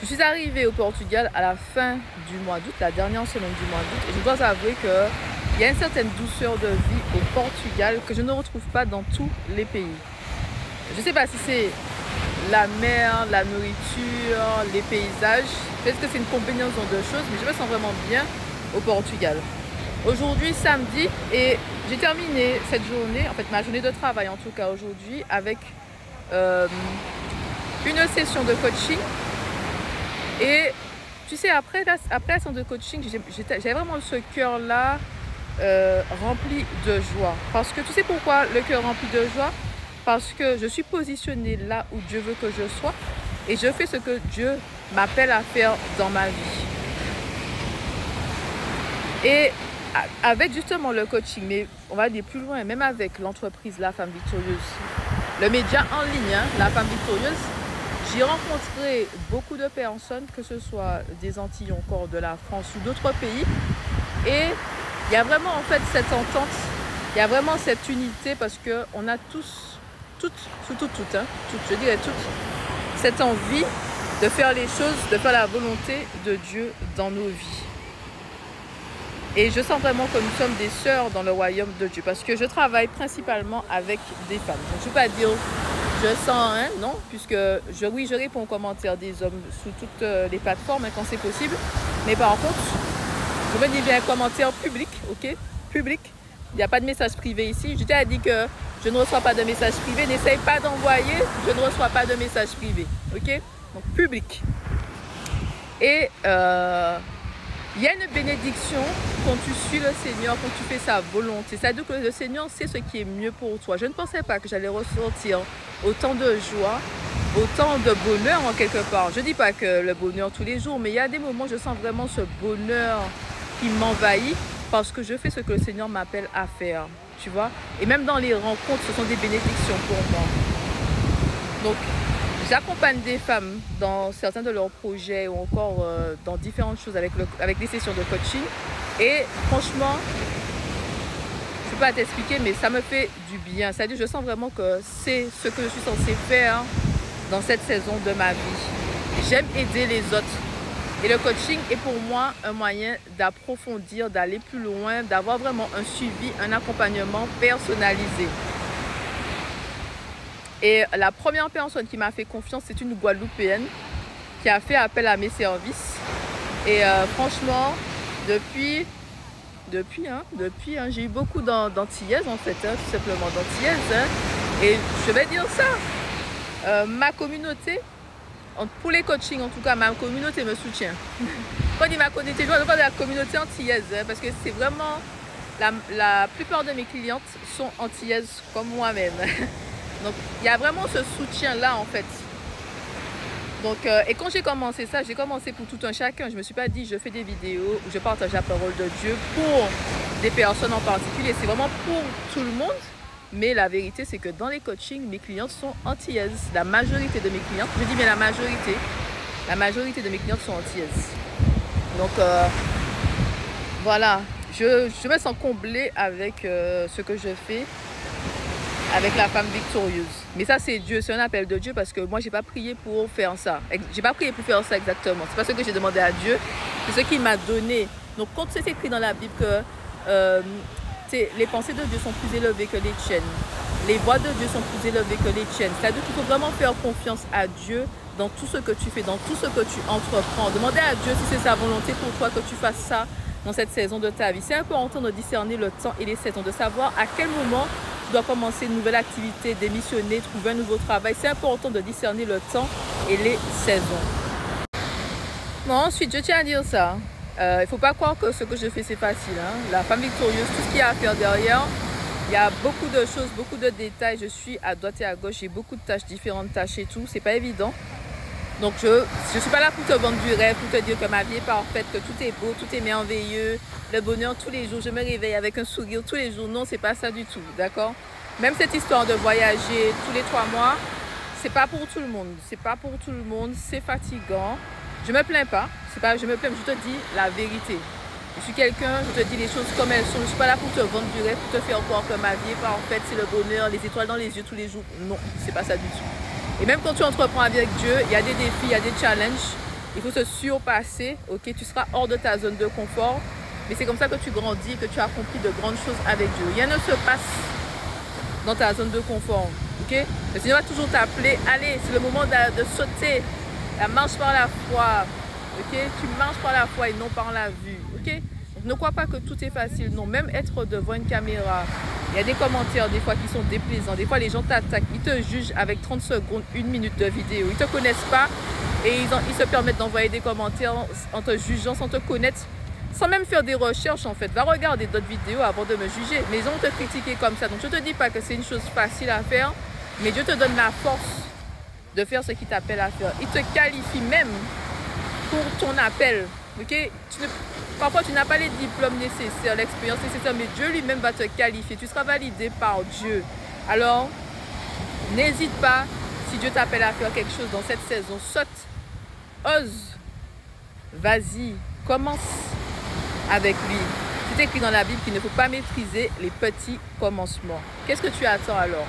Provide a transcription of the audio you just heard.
Je suis arrivée au Portugal à la fin du mois d'août, la dernière semaine du mois d'août, et je dois avouer qu'il y a une certaine douceur de vie au Portugal que je ne retrouve pas dans tous les pays. Je ne sais pas si c'est la mer, la nourriture, les paysages, peut-être que c'est une combinaison de choses, mais je me sens vraiment bien au Portugal. Aujourd'hui, samedi, et j'ai terminé cette journée, en fait ma journée de travail en tout cas aujourd'hui, avec une session de coaching. Et tu sais, après la séance de coaching, j'avais vraiment ce cœur-là rempli de joie. Parce que tu sais pourquoi le cœur rempli de joie? Parce que je suis positionnée là où Dieu veut que je sois et je fais ce que Dieu m'appelle à faire dans ma vie. Et avec justement le coaching, mais on va aller plus loin, même avec l'entreprise La Femme Victorieuse, le média en ligne, hein, La Femme Victorieuse, j'ai rencontré beaucoup de personnes, que ce soit des Antilles encore de la France ou d'autres pays. Et il y a vraiment en fait cette entente, il y a vraiment cette unité parce qu'on a toutes, je dirais toutes, cette envie de faire les choses, de faire la volonté de Dieu dans nos vies. Et je sens vraiment que nous sommes des sœurs dans le royaume de Dieu parce que je travaille principalement avec des femmes. Donc, je ne veux pas dire je sens, hein, non, puisque je réponds aux commentaires des hommes sous toutes les plateformes hein, quand c'est possible. Mais par contre, je me dis bien un commentaire public, ok, public. Il n'y a pas de message privé ici. Je t'ai dit que je ne reçois pas de message privé. N'essaye pas d'envoyer, je ne reçois pas de message privé, ok. Donc public. Et il y a une bénédiction quand tu suis le Seigneur, quand tu fais sa volonté. C'est-à-dire que le Seigneur sait ce qui est mieux pour toi. Je ne pensais pas que j'allais ressortir autant de joie, autant de bonheur en quelque part. Je ne dis pas que le bonheur tous les jours, mais il y a des moments où je sens vraiment ce bonheur qui m'envahit parce que je fais ce que le Seigneur m'appelle à faire. Tu vois? Et même dans les rencontres, ce sont des bénédictions pour moi. Donc, j'accompagne des femmes dans certains de leurs projets ou encore dans différentes choses avec des sessions de coaching. Et franchement, je ne peux pas t'expliquer, mais ça me fait du bien. C'est-à-dire je sens vraiment que c'est ce que je suis censée faire dans cette saison de ma vie. J'aime aider les autres. Et le coaching est pour moi un moyen d'approfondir, d'aller plus loin, d'avoir vraiment un suivi, un accompagnement personnalisé. Et la première personne qui m'a fait confiance, c'est une Guadeloupéenne qui a fait appel à mes services. Et franchement, depuis, j'ai eu beaucoup d'antillaises en fait, hein, tout simplement d'antillaises. Hein. Et je vais dire ça, ma communauté, pour les coachings en tout cas, ma communauté me soutient. Quand on dit ma communauté, je parle de la communauté antillaise, hein, parce que c'est vraiment, la plupart de mes clientes sont antillaises comme moi-même. Donc, il y a vraiment ce soutien-là, en fait. Donc, et quand j'ai commencé ça, j'ai commencé pour tout un chacun. Je ne me suis pas dit, je fais des vidéos où je partage la parole de Dieu pour des personnes en particulier. C'est vraiment pour tout le monde. Mais la vérité, c'est que dans les coachings, mes clientes sont antillaises. La majorité de mes clientes, je dis bien la majorité de mes clientes sont antillaises. Donc, voilà. Je me sens comblée avec ce que je fais avec la femme victorieuse. Mais ça, c'est Dieu, c'est un appel de Dieu parce que moi, j'ai pas prié pour faire ça. J'ai pas prié pour faire ça exactement. C'est pas ce que j'ai demandé à Dieu, c'est ce qu'il m'a donné. Donc, quand c'est écrit dans la Bible que les pensées de Dieu sont plus élevées que les tiennes, les voies de Dieu sont plus élevées que les tiennes. C'est-à-dire qu'il faut vraiment faire confiance à Dieu dans tout ce que tu fais, dans tout ce que tu entreprends. Demander à Dieu si c'est sa volonté pour toi que tu fasses ça dans cette saison de ta vie. C'est important de discerner le temps et les saisons, de savoir à quel moment tu dois commencer une nouvelle activité, démissionner, trouver un nouveau travail. C'est important de discerner le temps et les saisons. Bon, ensuite, je tiens à dire ça. Il ne faut pas croire que ce que je fais, c'est facile. Hein. La femme victorieuse, tout ce qu'il y a à faire derrière, il y a beaucoup de choses, beaucoup de détails. Je suis à droite et à gauche, j'ai beaucoup de tâches, différentes tâches et tout. C'est pas évident. Donc, je ne suis pas là pour te vendre du rêve, pour te dire que ma vie est parfaite, que tout est beau, tout est merveilleux, le bonheur tous les jours, je me réveille avec un sourire tous les jours. Non, c'est pas ça du tout, d'accord? Même cette histoire de voyager tous les 3 mois, c'est pas pour tout le monde. C'est pas pour tout le monde, c'est fatigant. Je me plains pas, je me plains, je te dis la vérité. Je suis quelqu'un, je te dis les choses comme elles sont. Je ne suis pas là pour te vendre du rêve, pour te faire croire que ma vie est parfaite, c'est le bonheur, les étoiles dans les yeux tous les jours. Non, c'est pas ça du tout. Et même quand tu entreprends avec Dieu, il y a des défis, il y a des challenges. Il faut se surpasser, ok? Tu seras hors de ta zone de confort. Mais c'est comme ça que tu grandis, que tu accomplis de grandes choses avec Dieu. Rien ne se passe dans ta zone de confort, ok? Le Seigneur va toujours t'appeler. Allez, c'est le moment de sauter. La marche par la foi, ok? Tu marches par la foi et non par la vue, ok? Donc ne crois pas que tout est facile. Non, même être devant une caméra, il y a des commentaires des fois qui sont déplaisants. Des fois, les gens t'attaquent. Ils te jugent avec 30 secondes, 1 minute de vidéo. Ils ne te connaissent pas et ils se permettent d'envoyer des commentaires en te jugeant sans te connaître, sans même faire des recherches en fait. Va regarder d'autres vidéos avant de me juger. Mais ils vont te critiquer comme ça. Donc je ne te dis pas que c'est une chose facile à faire, mais Dieu te donne la force de faire ce qu'il t'appelle à faire. Il te qualifie même pour ton appel. Okay? Parfois tu n'as pas les diplômes nécessaires, l'expérience nécessaire, mais Dieu lui-même va te qualifier. Tu seras validé par Dieu. Alors, n'hésite pas, si Dieu t'appelle à faire quelque chose dans cette saison, saute, ose, vas-y, commence avec lui. C'est écrit dans la Bible qu'il ne faut pas maîtriser les petits commencements. Qu'est-ce que tu attends alors?